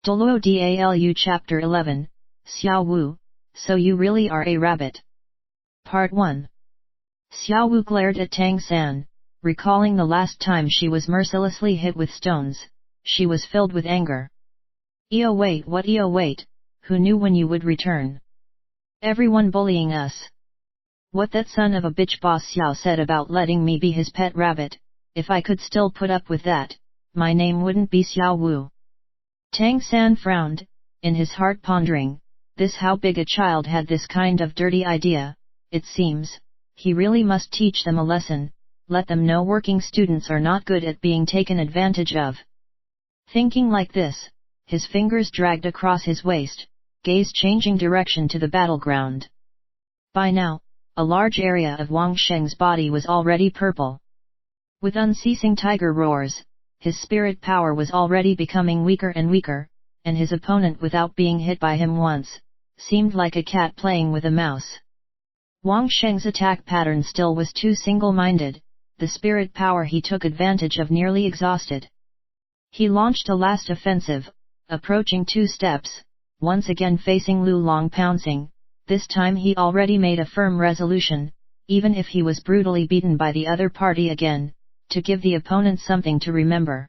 DOULUO DALU Chapter 11, Xiao Wu, So You Really Are a Rabbit. Part 1. Xiao Wu glared at Tang San, recalling the last time she was mercilessly hit with stones. She was filled with anger. Wait, who knew when you would return? Everyone bullying us. What that son of a bitch boss Xiao said about letting me be his pet rabbit, if I could still put up with that, my name wouldn't be Xiao Wu. Tang San frowned, in his heart pondering, this how big a child had this kind of dirty idea. It seems, he really must teach them a lesson, let them know working students are not good at being taken advantage of. Thinking like this, his fingers dragged across his waist, gaze changing direction to the battleground. By now, a large area of Wang Sheng's body was already purple. With unceasing tiger roars, his spirit power was already becoming weaker and weaker, and his opponent without being hit by him once, seemed like a cat playing with a mouse. Wang Sheng's attack pattern still was too single-minded, the spirit power he took advantage of nearly exhausted. He launched a last offensive, approaching 2 steps, once again facing Lu Long pouncing. This time he already made a firm resolution, even if he was brutally beaten by the other party again, to give the opponent something to remember.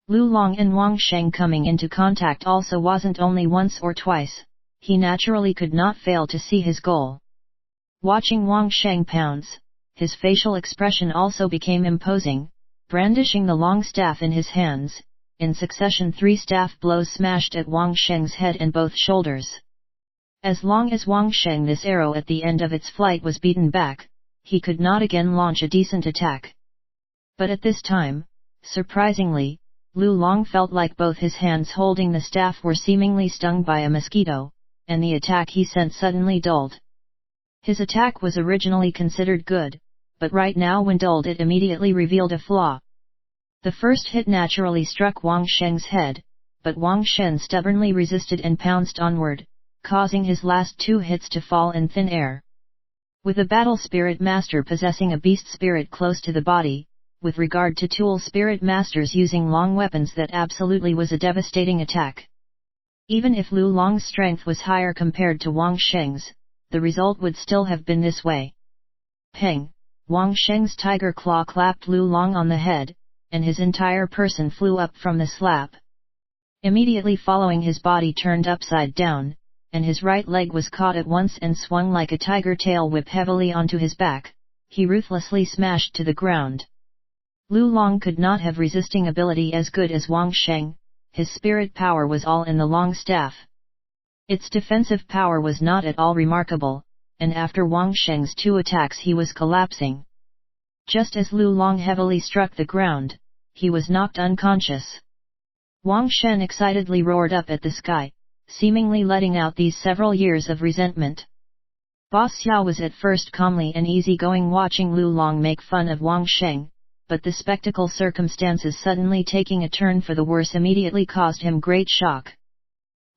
Lu Long and Wang Sheng coming into contact also wasn't only once or twice, he naturally could not fail to see his goal. Watching Wang Sheng pounce, his facial expression also became imposing, brandishing the long staff in his hands. In succession 3 staff blows smashed at Wang Sheng's head and both shoulders. As long as Wang Sheng this arrow at the end of its flight was beaten back, he could not again launch a decent attack. But at this time, surprisingly, Lu Long felt like both his hands holding the staff were seemingly stung by a mosquito, and the attack he sent suddenly dulled. His attack was originally considered good, but right now when dulled it immediately revealed a flaw. The first hit naturally struck Wang Sheng's head, but Wang Shen stubbornly resisted and pounced onward, causing his last 2 hits to fall in thin air. With a battle spirit master possessing a beast spirit close to the body, with regard to tool spirit masters using long weapons, that absolutely was a devastating attack. Even if Lu Long's strength was higher compared to Wang Sheng's, the result would still have been this way. Peng! Wang Sheng's tiger claw clapped Lu Long on the head, and his entire person flew up from the slap. Immediately following, his body turned upside down, and his right leg was caught at once and swung like a tiger tail whip heavily onto his back. He ruthlessly smashed to the ground. Lu Long could not have resisting ability as good as Wang Sheng. His spirit power was all in the long staff. Its defensive power was not at all remarkable, and after Wang Sheng's 2 attacks he was collapsing. Just as Lu Long heavily struck the ground, he was knocked unconscious. Wang Shen excitedly roared up at the sky, seemingly letting out these several years of resentment. Boss Xiao was at first calmly and easygoing watching Lu Long make fun of Wang Sheng, but the spectacle circumstances suddenly taking a turn for the worse immediately caused him great shock.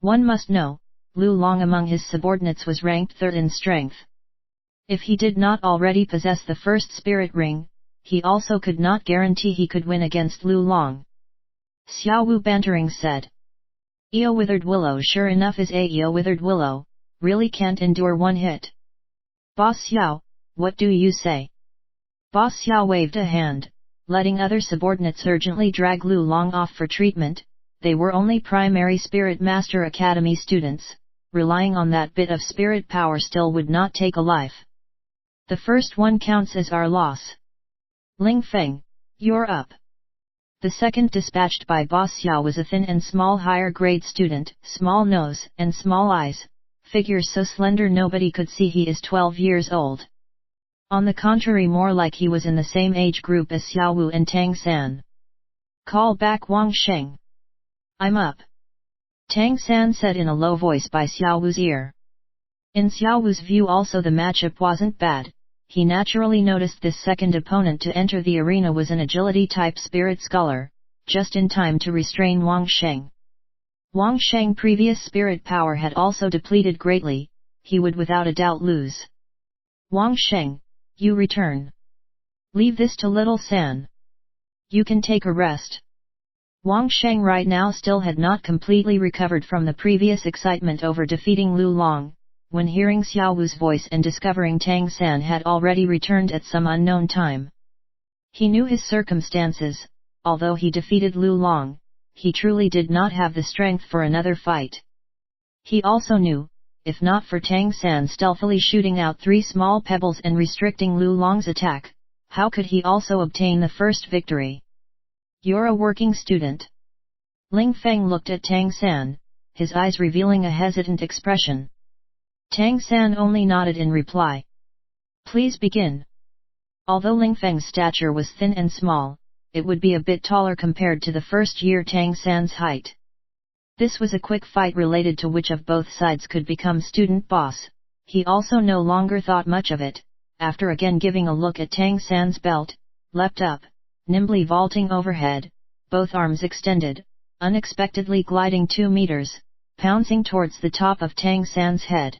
One must know, Lu Long among his subordinates was ranked 3rd in strength. If he did not already possess the first spirit ring, he also could not guarantee he could win against Lu Long. Xiao Wu bantering said. Eo Withered Willow sure enough is a Eo Withered Willow, really can't endure 1 hit. Boss Xiao, what do you say? Boss Xiao waved a hand, letting other subordinates urgently drag Lu Long off for treatment. They were only primary Spirit Master Academy students, relying on that bit of spirit power still would not take a life. The first one counts as our loss. Ling Feng, you're up. The second dispatched by Boss Xiao was a thin and small higher grade student, small nose and small eyes, figure so slender nobody could see he is 12 years old. On the contrary, more like he was in the same age group as Xiao Wu and Tang San. Call back Wang Sheng. I'm up. Tang San said in a low voice by Xiao Wu's ear. In Xiao Wu's view also the matchup wasn't bad. He naturally noticed this second opponent to enter the arena was an agility-type spirit scholar, just in time to restrain Wang Sheng. Wang Sheng's previous spirit power had also depleted greatly, he would without a doubt lose. Wang Sheng, you return. Leave this to little San. You can take a rest. Wang Sheng right now still had not completely recovered from the previous excitement over defeating Lu Long, when hearing Xiao Wu's voice and discovering Tang San had already returned at some unknown time. He knew his circumstances. Although he defeated Lu Long, he truly did not have the strength for another fight. He also knew, if not for Tang San stealthily shooting out 3 small pebbles and restricting Lu Long's attack, how could he also obtain the first victory? You're a working student. Ling Feng looked at Tang San, his eyes revealing a hesitant expression. Tang San only nodded in reply. Please begin. Although Ling Feng's stature was thin and small, it would be a bit taller compared to the first-year Tang San's height. This was a quick fight related to which of both sides could become student boss. He also no longer thought much of it, after again giving a look at Tang San's belt, leapt up, nimbly vaulting overhead, both arms extended, unexpectedly gliding 2 meters, pouncing towards the top of Tang San's head.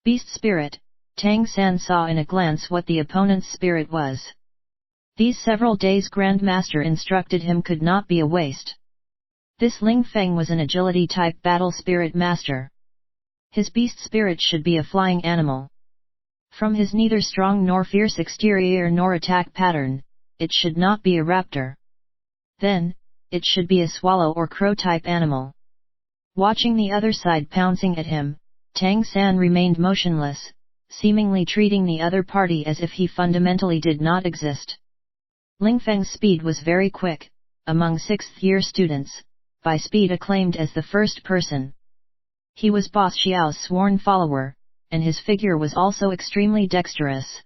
Beast Spirit, Tang San saw in a glance what the opponent's spirit was. These several days Grandmaster instructed him could not be a waste. This Ling Feng was an agility-type battle spirit master. His beast spirit should be a flying animal. From his neither strong nor fierce exterior nor attack pattern, it should not be a raptor. Then, it should be a swallow or crow-type animal. Watching the other side pouncing at him, Tang San remained motionless, seemingly treating the other party as if he fundamentally did not exist. Ling Feng's speed was very quick, among 6th-year students, by speed acclaimed as the first person. He was Boss Xiao's sworn follower, and his figure was also extremely dexterous.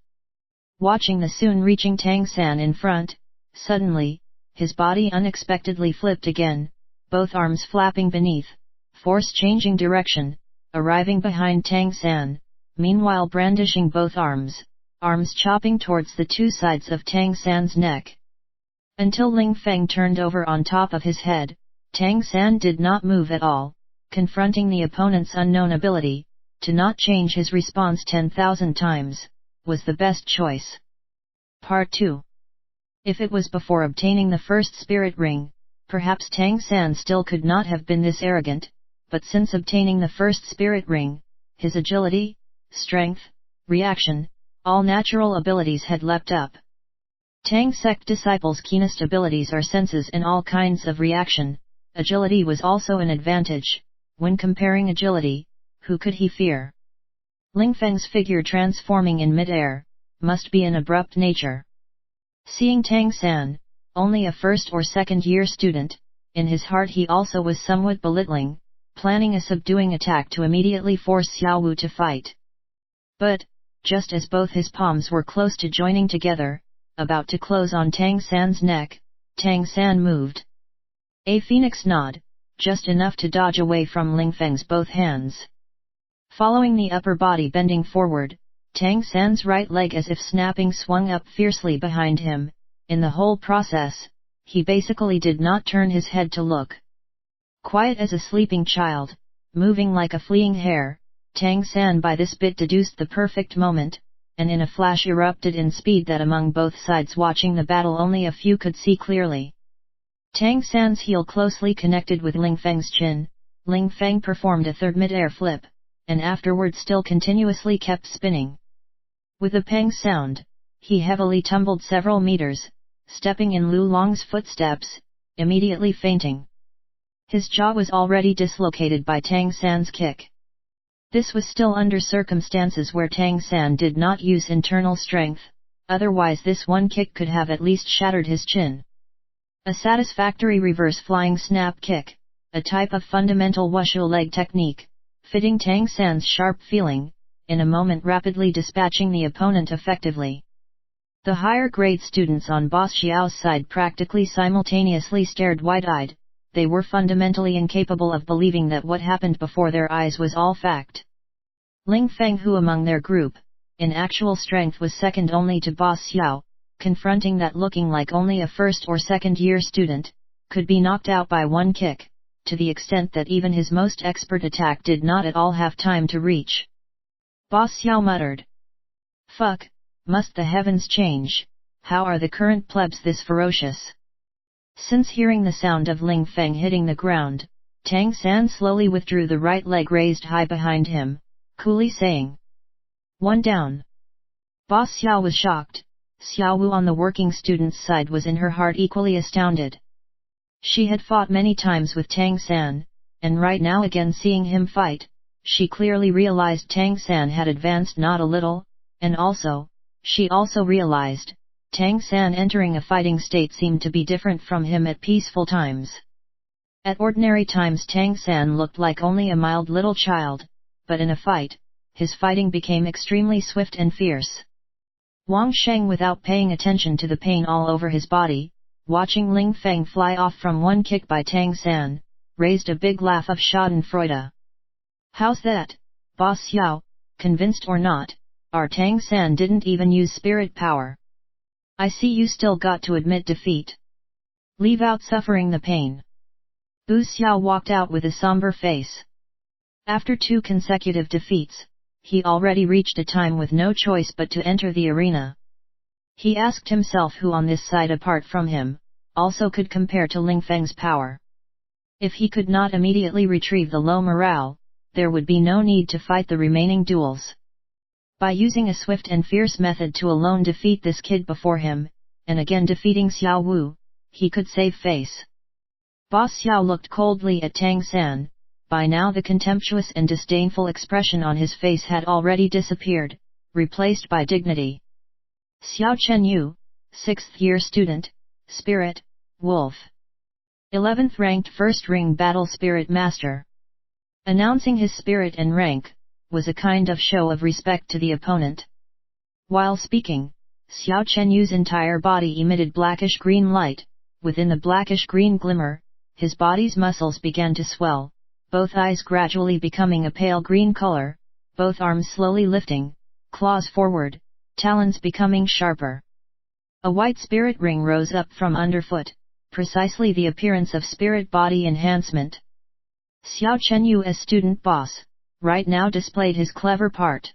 Watching the soon reaching Tang San in front, suddenly, his body unexpectedly flipped again, both arms flapping beneath, force changing direction, arriving behind Tang San, meanwhile brandishing both arms chopping towards the 2 sides of Tang San's neck. Until Ling Feng turned over on top of his head, Tang San did not move at all, confronting the opponent's unknown ability, to not change his response 10,000 times, was the best choice. Part 2. If it was before obtaining the first spirit ring, perhaps Tang San still could not have been this arrogant, but since obtaining the first spirit ring, his agility, strength, reaction, all natural abilities had leapt up. Tang sect disciples' keenest abilities are senses and all kinds of reaction. Agility was also an advantage. When comparing agility, who could he fear? Ling Feng's figure transforming in mid-air, must be an abrupt nature. Seeing Tang San, only a 1st or 2nd year student, in his heart he also was somewhat belittling, planning a subduing attack to immediately force Xiao Wu to fight. But, just as both his palms were close to joining together, about to close on Tang San's neck, Tang San moved. A phoenix nod, just enough to dodge away from Ling Feng's both hands. Following the upper body bending forward, Tang San's right leg as if snapping swung up fiercely behind him. In the whole process, he basically did not turn his head to look. Quiet as a sleeping child, moving like a fleeing hare, Tang San by this bit deduced the perfect moment, and in a flash erupted in speed that among both sides watching the battle only a few could see clearly. Tang San's heel closely connected with Ling Feng's chin, Ling Feng performed a third mid-air flip, and afterward still continuously kept spinning. With a pang sound, he heavily tumbled several meters, stepping in Lu Long's footsteps, immediately fainting. His jaw was already dislocated by Tang San's kick. This was still under circumstances where Tang San did not use internal strength, otherwise this one kick could have at least shattered his chin. A satisfactory reverse flying snap kick, a type of fundamental wushu leg technique, fitting Tang San's sharp feeling, in a moment rapidly dispatching the opponent effectively. The higher grade students on Boss Xiao's side practically simultaneously stared wide-eyed. They were fundamentally incapable of believing that what happened before their eyes was all fact. Ling Feng, who among their group, in actual strength was second only to Boss Xiao, confronting that looking like only a 1st or 2nd year student, could be knocked out by one kick, to the extent that even his most expert attack did not at all have time to reach. Boss Xiao muttered. Fuck, must the heavens change, how are the current plebs this ferocious? Since hearing the sound of Ling Feng hitting the ground, Tang San slowly withdrew the right leg raised high behind him, coolly saying, "One down." Boss Xiao was shocked. Xiao Wu on the working student's side was in her heart equally astounded. She had fought many times with Tang San, and right now again seeing him fight, she clearly realized Tang San had advanced not a little, and she also realized, Tang San entering a fighting state seemed to be different from him at peaceful times. At ordinary times Tang San looked like only a mild little child, but in a fight, his fighting became extremely swift and fierce. Wang Sheng, without paying attention to the pain all over his body, watching Ling Feng fly off from one kick by Tang San, raised a big laugh of schadenfreude. "How's that, Boss Xiao, convinced or not, our Tang San didn't even use spirit power. I see you still got to admit defeat. Leave out suffering the pain." Bu Xiao walked out with a somber face. After 2 consecutive defeats, he already reached a time with no choice but to enter the arena. He asked himself who on this side apart from him, also could compare to Ling Feng's power. If he could not immediately retrieve the low morale, there would be no need to fight the remaining duels. By using a swift and fierce method to alone defeat this kid before him, and again defeating Xiao Wu, he could save face. Boss Xiao looked coldly at Tang San. By now the contemptuous and disdainful expression on his face had already disappeared, replaced by dignity. "Xiao Chenyu, 6th year student, Spirit, Wolf. 11th ranked first ring battle Spirit Master." Announcing his spirit and rank, was a kind of show of respect to the opponent. While speaking, Xiao Chenyu's entire body emitted blackish-green light. Within the blackish-green glimmer, his body's muscles began to swell, both eyes gradually becoming a pale green color, both arms slowly lifting, claws forward, talons becoming sharper. A white spirit ring rose up from underfoot, precisely the appearance of spirit body enhancement. Xiao Chenyu as student boss, right now displayed his clever part.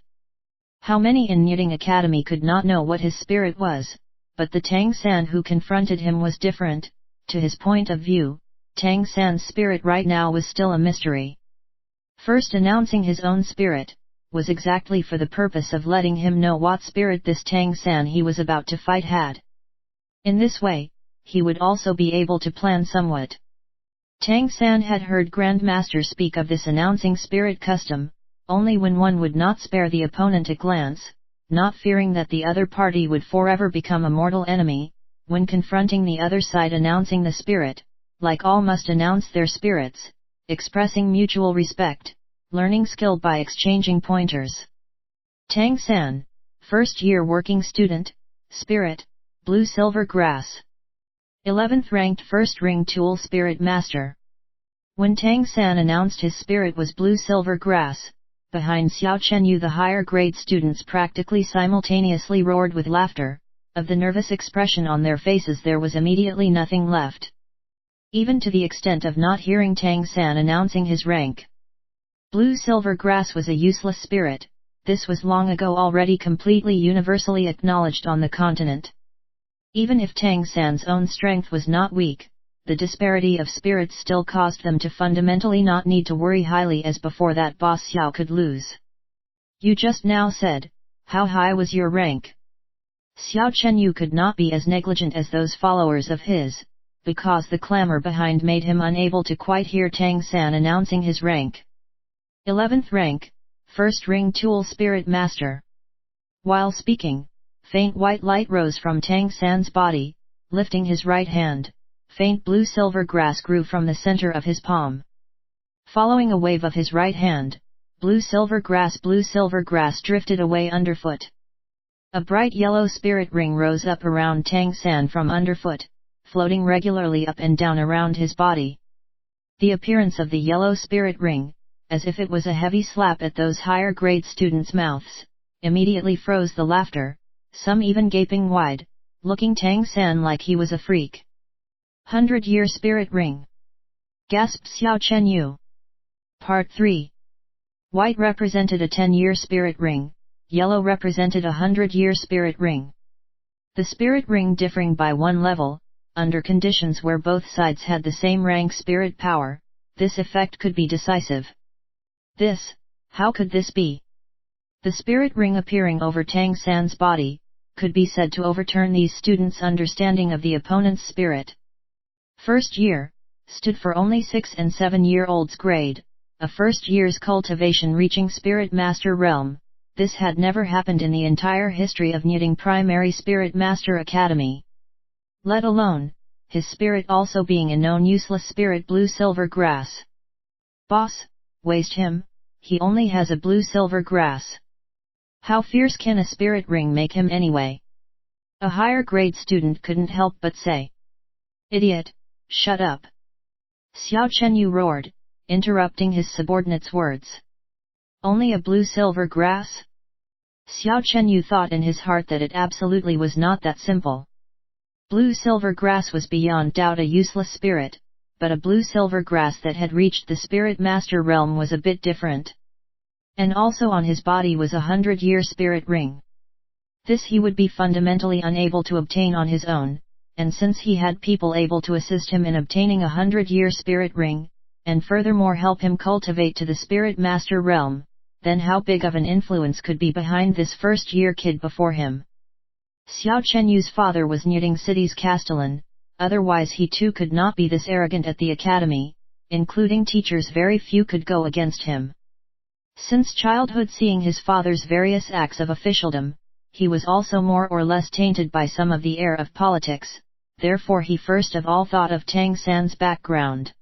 How many in Knitting Academy could not know what his spirit was, but the Tang San who confronted him was different. To his point of view, Tang San's spirit right now was still a mystery. First announcing his own spirit, was exactly for the purpose of letting him know what spirit this Tang San he was about to fight had. In this way, he would also be able to plan somewhat. Tang San had heard Grandmaster speak of this announcing spirit custom, only when one would not spare the opponent a glance, not fearing that the other party would forever become a mortal enemy. When confronting the other side announcing the spirit, like all must announce their spirits, expressing mutual respect, learning skill by exchanging pointers. Tang San, first year working student, Spirit, Blue Silver Grass. 11th ranked first ring tool Spirit Master. When Tang San announced his spirit was Blue Silver Grass, behind Xiao Chenyu the higher grade students practically simultaneously roared with laughter. Of the nervous expression on their faces there was immediately nothing left. Even to the extent of not hearing Tang San announcing his rank. Blue Silver Grass was a useless spirit, this was long ago already completely universally acknowledged on the continent. Even if Tang San's own strength was not weak, the disparity of spirits still caused them to fundamentally not need to worry highly as before that Boss Xiao could lose. "You just now said, how high was your rank?" Xiao Chenyu could not be as negligent as those followers of his, because the clamor behind made him unable to quite hear Tang San announcing his rank. 11th rank, first ring tool Spirit Master. While speaking, faint white light rose from Tang San's body, lifting his right hand, faint blue silver grass grew from the center of his palm. Following a wave of his right hand, blue silver grass drifted away underfoot. A bright yellow spirit ring rose up around Tang San from underfoot, floating regularly up and down around his body. The appearance of the yellow spirit ring, as if it was a heavy slap at those higher grade students' mouths, immediately froze the laughter, some even gaping wide, looking Tang San like he was a freak. 100-year spirit ring! Gasped Xiao Chenyu. Part 3. White represented a 10-year spirit ring. Yellow represented a 100-year spirit ring. The spirit ring differing by one level, under conditions where both sides had the same rank spirit power, this effect could be decisive. How could this be? The spirit ring appearing over Tang San's body, could be said to overturn these students' understanding of the opponent's spirit. First year, stood for only 6 and 7-year-olds grade, a first year's cultivation reaching Spirit Master realm. This had never happened in the entire history of Nying Primary Spirit Master Academy. Let alone, his spirit also being a known useless spirit blue-silver grass. Boss, waste him, he only has a blue-silver grass. How fierce can a spirit ring make him anyway? A higher grade student couldn't help but say. Idiot, shut up! Xiao Chenyu roared, interrupting his subordinate's words. Only a blue-silver grass? Xiao Chenyu thought in his heart that it absolutely was not that simple. Blue-silver grass was beyond doubt a useless spirit, but a blue-silver grass that had reached the Spirit Master realm was a bit different. And also on his body was 100-year spirit ring. This he would be fundamentally unable to obtain on his own, and since he had people able to assist him in obtaining 100-year spirit ring, and furthermore help him cultivate to the Spirit Master realm, then how big of an influence could be behind this first-year kid before him? Xiao Chenyu's father was Nying City's castellan, otherwise he too could not be this arrogant at the academy, including teachers very few could go against him. Since childhood seeing his father's various acts of officialdom, he was also more or less tainted by some of the air of politics, therefore he first of all thought of Tang San's background.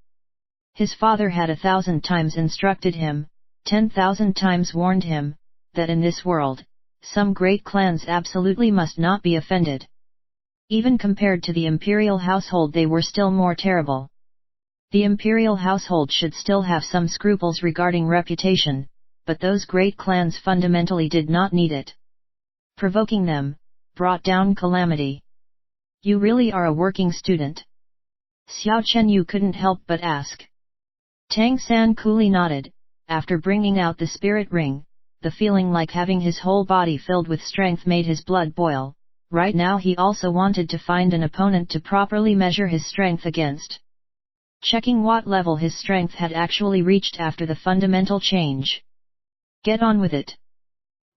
His father had 1,000 times instructed him, 10,000 times warned him, that in this world, some great clans absolutely must not be offended. Even compared to the imperial household they were still more terrible. The imperial household should still have some scruples regarding reputation, but those great clans fundamentally did not need it. Provoking them, brought down calamity. You really are a working student? Xiao Chenyu couldn't help but ask. Tang San coolly nodded, after bringing out the spirit ring. The feeling like having his whole body filled with strength made his blood boil. Right now he also wanted to find an opponent to properly measure his strength against. Checking what level his strength had actually reached after the fundamental change. Get on with it.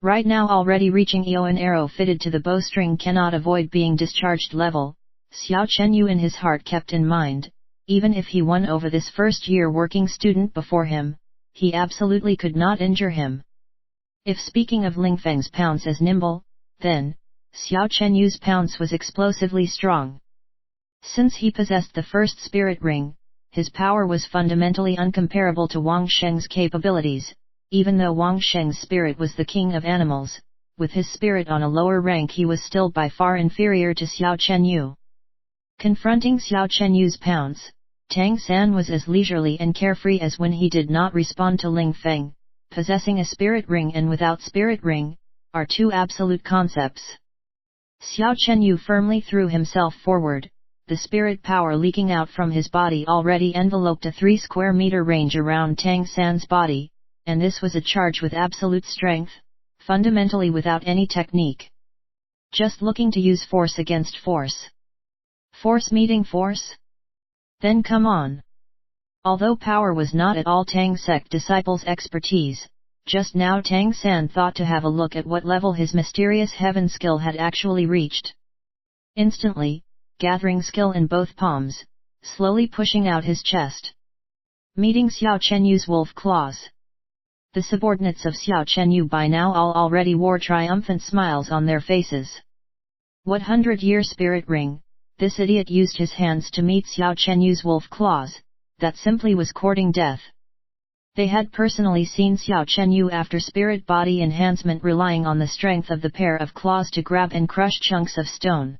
Right now already reaching an arrow fitted to the bowstring cannot avoid being discharged level, Xiao Chenyu in his heart kept in mind, even if he won over this first-year working student before him, he absolutely could not injure him. If speaking of Lingfeng's pounce as nimble, then, Xiao Chenyu's pounce was explosively strong. Since he possessed the first spirit ring, his power was fundamentally uncomparable to Wang Sheng's capabilities, even though Wang Sheng's spirit was the king of animals, with his spirit on a lower rank he was still by far inferior to Xiao Chenyu. Confronting Xiao Chenyu's pounce, Tang San was as leisurely and carefree as when he did not respond to Lingfeng. Possessing a spirit ring and without spirit ring, are two absolute concepts. Xiao Chenyu firmly threw himself forward, the spirit power leaking out from his body already enveloped a 3 square meter range around Tang San's body, and this was a charge with absolute strength, fundamentally without any technique. Just looking to use force against force. Force meeting force? Then come on. Although power was not at all Tang Sec disciples' expertise, just now Tang San thought to have a look at what level his mysterious heaven skill had actually reached. Instantly, gathering skill in both palms, slowly pushing out his chest. Meeting Xiao Chenyu's wolf claws. The subordinates of Xiao Chenyu by now all already wore triumphant smiles on their faces. What 100-year spirit ring, this idiot used his hands to meet Xiao Chenyu's wolf claws. That simply was courting death. They had personally seen Xiao Chenyu after spirit body enhancement relying on the strength of the pair of claws to grab and crush chunks of stone.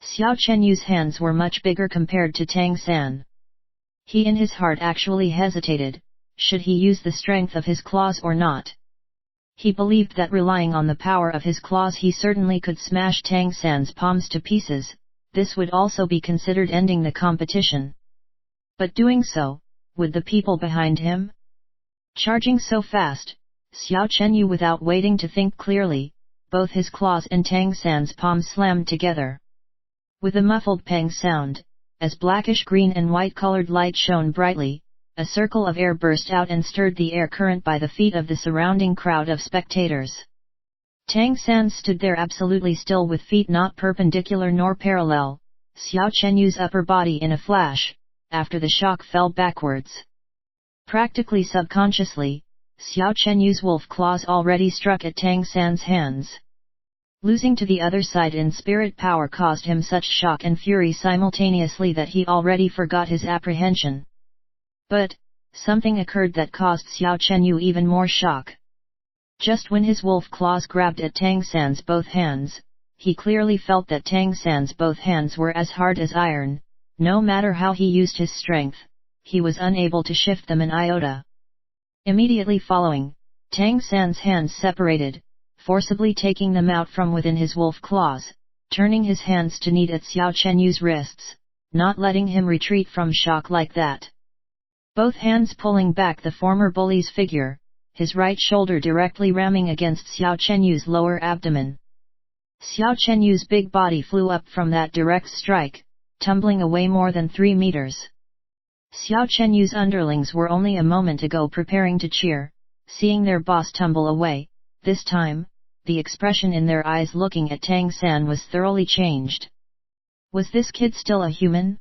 Xiao Chenyu's hands were much bigger compared to Tang San. He in his heart actually hesitated, should he use the strength of his claws or not. He believed that relying on the power of his claws he certainly could smash Tang San's palms to pieces, this would also be considered ending the competition. But doing so, would the people behind him? Charging so fast, Xiao Chenyu without waiting to think clearly, both his claws and Tang San's palms slammed together. With a muffled pang sound, as blackish green and white colored light shone brightly, a circle of air burst out and stirred the air current by the feet of the surrounding crowd of spectators. Tang San stood there absolutely still with feet not perpendicular nor parallel, Xiao Chenyu's upper body in a flash, after the shock fell backwards. Practically subconsciously, Xiao Chenyu's wolf claws already struck at Tang San's hands. Losing to the other side in spirit power caused him such shock and fury simultaneously that he already forgot his apprehension. But, something occurred that caused Xiao Chenyu even more shock. Just when his wolf claws grabbed at Tang San's both hands, he clearly felt that Tang San's both hands were as hard as iron. No matter how he used his strength, he was unable to shift them an iota. Immediately following, Tang San's hands separated, forcibly taking them out from within his wolf claws, turning his hands to knead at Xiao Chenyu's wrists, not letting him retreat from shock like that. Both hands pulling back the former bully's figure, his right shoulder directly ramming against Xiao Chenyu's lower abdomen. Xiao Chenyu's big body flew up from that direct strike, tumbling away more than 3 meters. Xiao Chenyu's underlings were only a moment ago preparing to cheer, seeing their boss tumble away. This time, the expression in their eyes looking at Tang San was thoroughly changed. Was this kid still a human?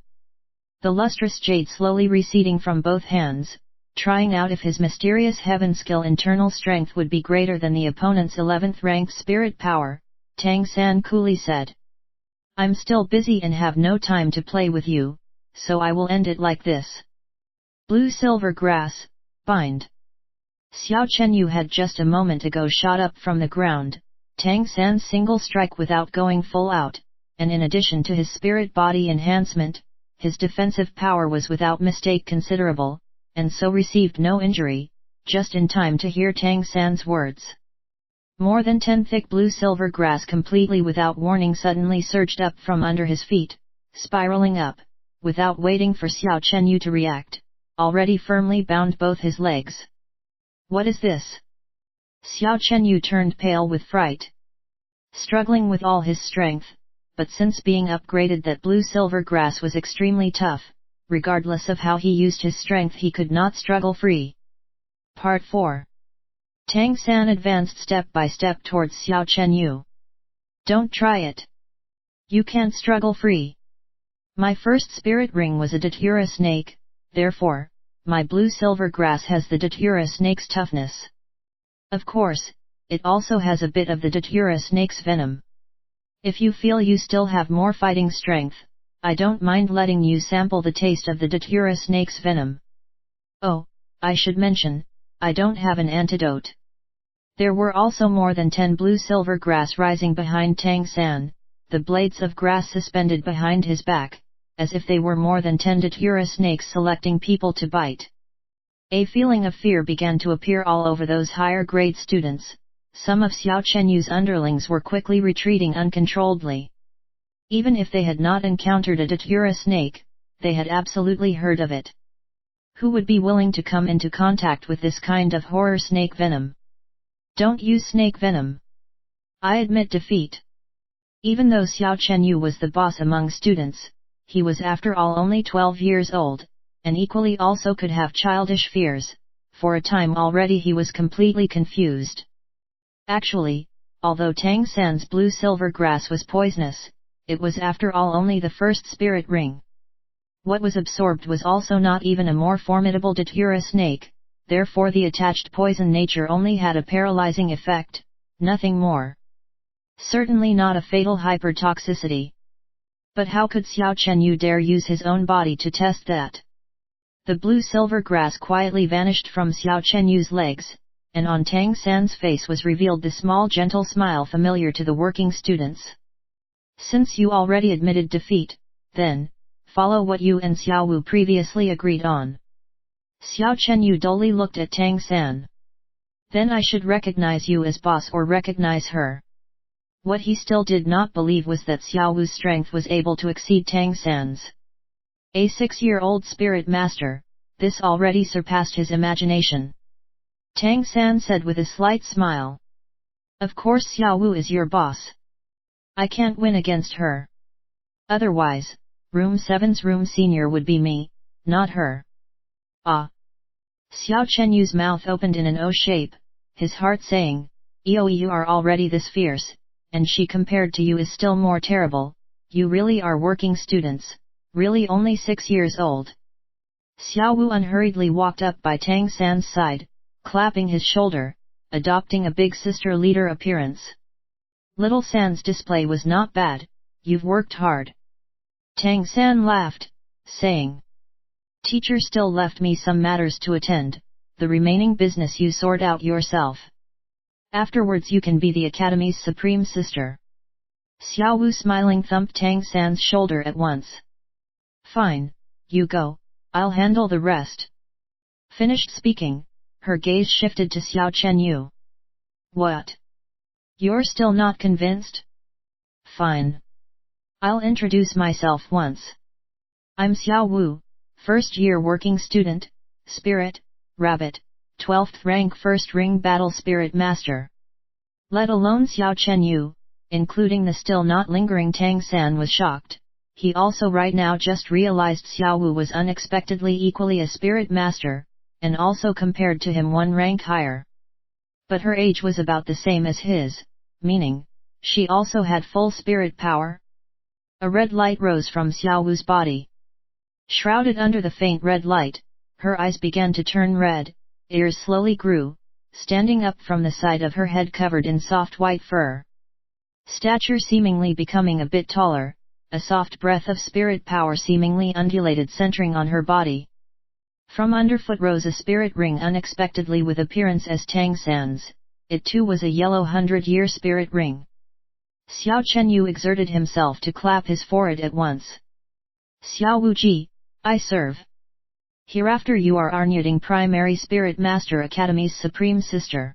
The lustrous jade slowly receding from both hands, trying out if his mysterious heaven skill internal strength would be greater than the opponent's 11th rank spirit power, Tang San coolly said. I'm still busy and have no time to play with you, so I will end it like this. Blue silver grass, bind. Xiao Chenyu had just a moment ago shot up from the ground, Tang San's single strike without going full out, and in addition to his spirit body enhancement, his defensive power was without mistake considerable, and so received no injury, just in time to hear Tang San's words. More than 10 thick blue-silver grass completely without warning suddenly surged up from under his feet, spiraling up, without waiting for Xiao Chenyu to react, already firmly bound both his legs. What is this? Xiao Chenyu turned pale with fright. Struggling with all his strength, but since being upgraded that blue-silver grass was extremely tough, regardless of how he used his strength he could not struggle free. Part 4. Tang San advanced step by step towards Xiao Chenyu. Don't try it. You can't struggle free. My first spirit ring was a datura snake, therefore, my blue-silver grass has the datura snake's toughness. Of course, it also has a bit of the datura snake's venom. If you feel you still have more fighting strength, I don't mind letting you sample the taste of the datura snake's venom. Oh, I should mention, I don't have an antidote. There were also more than 10 blue-silver grass rising behind Tang San, the blades of grass suspended behind his back, as if they were more than 10 datura snakes selecting people to bite. A feeling of fear began to appear all over those higher-grade students. Some of Xiao Chenyu's underlings were quickly retreating uncontrolledly. Even if they had not encountered a datura snake, they had absolutely heard of it. Who would be willing to come into contact with this kind of horror snake venom? Don't use snake venom. I admit defeat. Even though Xiao Chenyu was the boss among students, he was after all only 12 years old, and equally also could have childish fears. For a time already he was completely confused. Actually, although Tang San's blue-silver grass was poisonous, it was after all only the first spirit ring. What was absorbed was also not even a more formidable datura snake, therefore the attached poison nature only had a paralyzing effect, nothing more. Certainly not a fatal hypertoxicity. But how could Xiao Chenyu dare use his own body to test that? The blue-silver grass quietly vanished from Xiao Chenyu's legs, and on Tang San's face was revealed the small gentle smile familiar to the working students. Since you already admitted defeat, then, follow what you and Xiao Wu previously agreed on. Xiao Chenyu dully looked at Tang San. Then I should recognize you as boss or recognize her. What he still did not believe was that Xiao Wu's strength was able to exceed Tang San's. A 6-year-old spirit master, this already surpassed his imagination. Tang San said with a slight smile. Of course Xiao Wu is your boss. I can't win against her. Otherwise, room 7's room senior would be me, not her. Ah! Xiao Chenyu's mouth opened in an O shape, his heart saying, "Eoi, you are already this fierce, and she compared to you is still more terrible, you really are working students, really only 6 years old." Xiao Wu unhurriedly walked up by Tang San's side, clapping his shoulder, adopting a big sister leader appearance. "Little San's display was not bad, you've worked hard." Tang San laughed, saying, "Teacher still left me some matters to attend, the remaining business you sort out yourself. Afterwards you can be the Academy's supreme sister." Xiao Wu smiling thumped Tang San's shoulder at once. "Fine, you go, I'll handle the rest." Finished speaking, her gaze shifted to Xiao Chenyu. "What? You're still not convinced? Fine. I'll introduce myself once. I'm Xiao Wu, first-year working student, Spirit, Rabbit, 12th rank First Ring Battle Spirit Master." Let alone Xiao Chenyu, including the still not lingering Tang San, was shocked. He also right now just realized Xiao Wu was unexpectedly equally a Spirit Master, and also compared to him 1 rank higher. But her age was about the same as his, meaning, she also had full spirit power. A red light rose from Xiao Wu's body. Shrouded under the faint red light, her eyes began to turn red, ears slowly grew, standing up from the side of her head covered in soft white fur. Stature seemingly becoming a bit taller, a soft breath of spirit power seemingly undulated centering on her body. From underfoot rose a spirit ring unexpectedly with appearance as Tang San's, it too was a yellow 100-year spirit ring. Xiao Chenyu exerted himself to clap his forehead at once. "Xiao Wuji, I serve. Hereafter you are our Nyuding Primary Spirit Master Academy's Supreme Sister.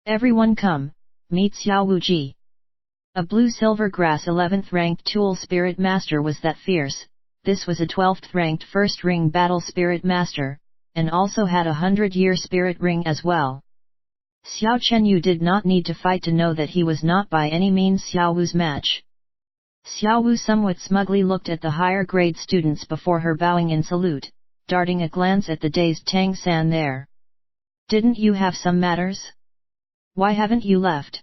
Everyone come, meet Xiao Wuji." A blue-silver grass 11th ranked Tool Spirit Master was that fierce. This was a 12th ranked First Ring Battle Spirit Master, and also had a 100-year Spirit Ring as well. Xiao Chenyu did not need to fight to know that he was not by any means Xiao Wu's match. Xiao Wu somewhat smugly looked at the higher grade students before her bowing in salute, darting a glance at the dazed Tang San there. "Didn't you have some matters? Why haven't you left?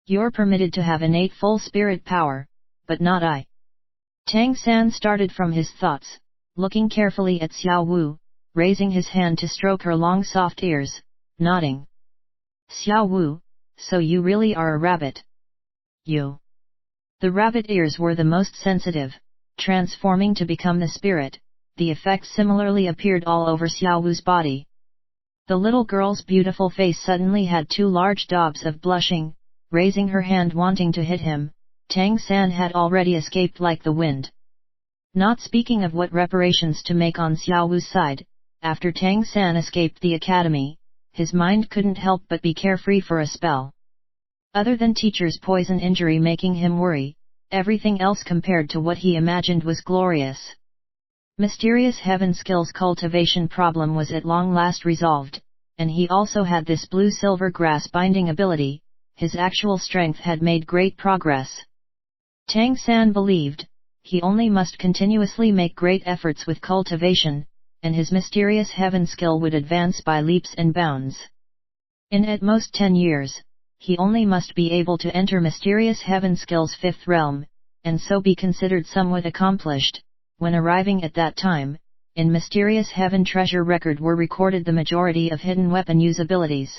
You're permitted to have innate full spirit power, but not I." Tang San started from his thoughts, looking carefully at Xiao Wu, raising his hand to stroke her long soft ears, nodding. "Xiao Wu, so you really are a rabbit. You." The rabbit ears were the most sensitive, transforming to become the spirit. The effect similarly appeared all over Xiao Wu's body. The little girl's beautiful face suddenly had 2 large daubs of blushing, raising her hand wanting to hit him. Tang San had already escaped like the wind. Not speaking of what reparations to make on Xiao Wu's side, after Tang San escaped the academy, his mind couldn't help but be carefree for a spell. Other than teacher's poison injury making him worry, everything else compared to what he imagined was glorious. Mysterious Heaven Skills cultivation problem was at long last resolved, and he also had this blue-silver grass binding ability. His actual strength had made great progress. Tang San believed, he only must continuously make great efforts with cultivation, and his mysterious heaven skill would advance by leaps and bounds. In at most 10 years, he only must be able to enter mysterious heaven skill's 5th realm, and so be considered somewhat accomplished. When arriving at that time, in mysterious heaven treasure record were recorded the majority of hidden weapon use abilities.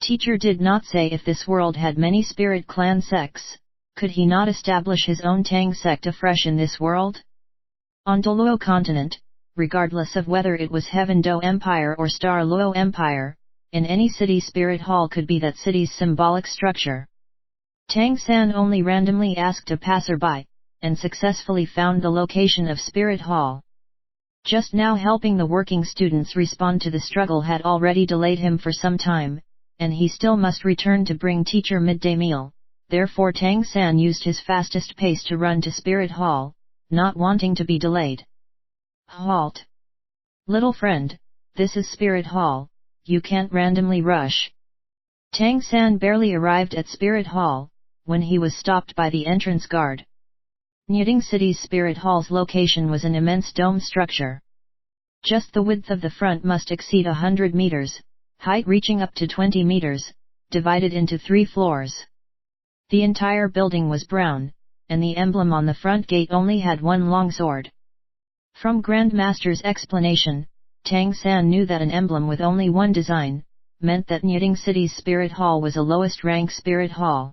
Teacher did not say if this world had many spirit clan sects. Could he not establish his own Tang sect afresh in this world? On DOULUO continent, regardless of whether it was Heaven Do Empire or Star Luo Empire, in any city Spirit Hall could be that city's symbolic structure. Tang San only randomly asked a passerby, and successfully found the location of Spirit Hall. Just now helping the working students respond to the struggle had already delayed him for some time, and he still must return to bring teacher midday meal. Therefore Tang San used his fastest pace to run to Spirit Hall, not wanting to be delayed. "Halt! Little friend, this is Spirit Hall, you can't randomly rush." Tang San barely arrived at Spirit Hall, when he was stopped by the entrance guard. Nying City's Spirit Hall's location was an immense dome structure. Just the width of the front must exceed 100 meters, height reaching up to 20 meters, divided into 3 floors. The entire building was brown, and the emblem on the front gate only had one long sword. From Grandmaster's explanation, Tang San knew that an emblem with only one design, meant that Nying City's Spirit Hall was a lowest rank Spirit Hall.